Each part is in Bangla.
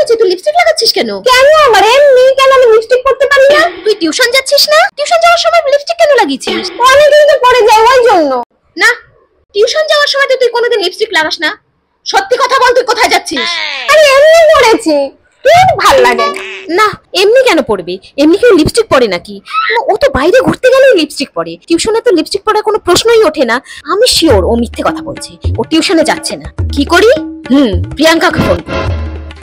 হয়েছে? তুই লিপস্টিক লাগাচ্ছিস কেন? কেন আবার এমনি? কেন আমি লিপস্টিক পরতে পারি না? তুই টিউশন যাচ্ছিস না? টিউশন যাওয়ার সময় লিপস্টিক কেন লাগিয়েছিস? অনেকদিন তো পরে যাই ওই জন্য। না, টিউশন যাওয়ার সময় তো তুই কোনোদিন লিপস্টিক লাগাস না। সত্যি কথা বল, তুই কোথায় যাচ্ছিস? আরে এমনি পরেছি, তোর ভাল লাগে না? না, এমনি কেন পরবে? এমনি কেউ লিপস্টিক পরে নাকি? ও তো বাইরে ঘুরতে গেলেই লিপস্টিক পরে, টিউশনে তো লিপস্টিক পরার কোনো প্রশ্নই ওঠে না। আমি শিওর ও মিথ্যে কথা বলছে, ও টিউশনে যাচ্ছে না। কি করি? প্রিয়াঙ্কাকে ফোন করি।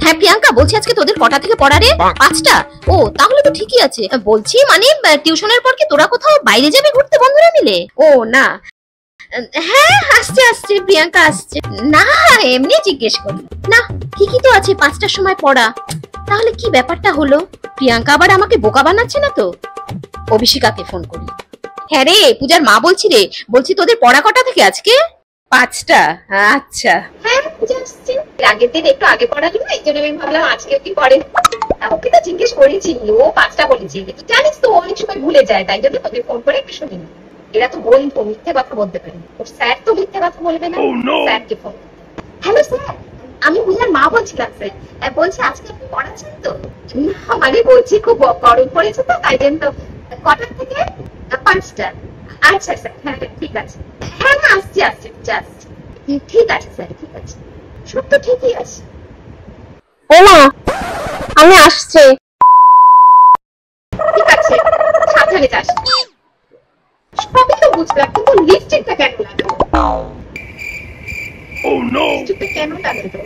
হ্যাঁ প্রিয়াঙ্কা, বলছি আজকে তোদের কটা থেকে পড়া রে? 5টা। ও তাহলে তো ঠিকই আছে। বলছি মানে টিউশনের পর কি তোরা কোথাও বাইরে যাবি ঘুরতে বন্ধুরা মিলে? ও না, হ্যাঁ আসছে আসছে, প্রিয়াঙ্কা আসছে। না এমনি জিজ্ঞেস করি। না ঠিকই তো আছে, 5টার সময় পড়া। তাহলে কি ব্যাপারটা হলো? প্রিয়াঙ্কা আবার আমাকে বোকা বানাচ্ছে না তো? অভিষিকাকে ফোন করি। হ্যাঁ রে পূজার মা বলছি রে, বলছি তোদের পড়া কটা থেকে আজকে? 5টা। আচ্ছা। হ্যাঁ পূজা আসছে, আগের দিন একটু আগে পড়ালি না, এই জন্য আমি ভাবলাম আজকে কি পড়ে। ওকে তো জিজ্ঞেস করেছি, ও 5টা বলেছি। জানিস তো অনেক সময় ভুলে যায়, তাই জন্য তোকে ফোন করে একটু শুনি। এরা তো বন্ধু, মিথ্যে কথা বলতে পারে। ওর স্যার তো মিথ্যে কথা বলবে না। স্যারকে ফোন। হ্যালো স্যার, আমি পূজার মা বলছিলাম স্যার। বলছি আজকে আপনি পড়াচ্ছেন তো? না মানে বলছি খুব গরম পড়েছে তো, তাই জন্য। কটা থেকে? 5টা। আচ্ছা স্যার, হ্যাঁ ঠিক আছে। হ্যাঁ না আসছি আসছি আসছি। ঠিক আছে স্যার, ঠিক আছে, সব তো ঠিকই আছে। ও মা, আমি আসছি। ঠিক আছে, সাবধানে যাস। সবই তো বুঝলাম, কিন্তু লিপস্টিকটা কেন লাগালো? লিপস্টিকটা কেন লাগালো?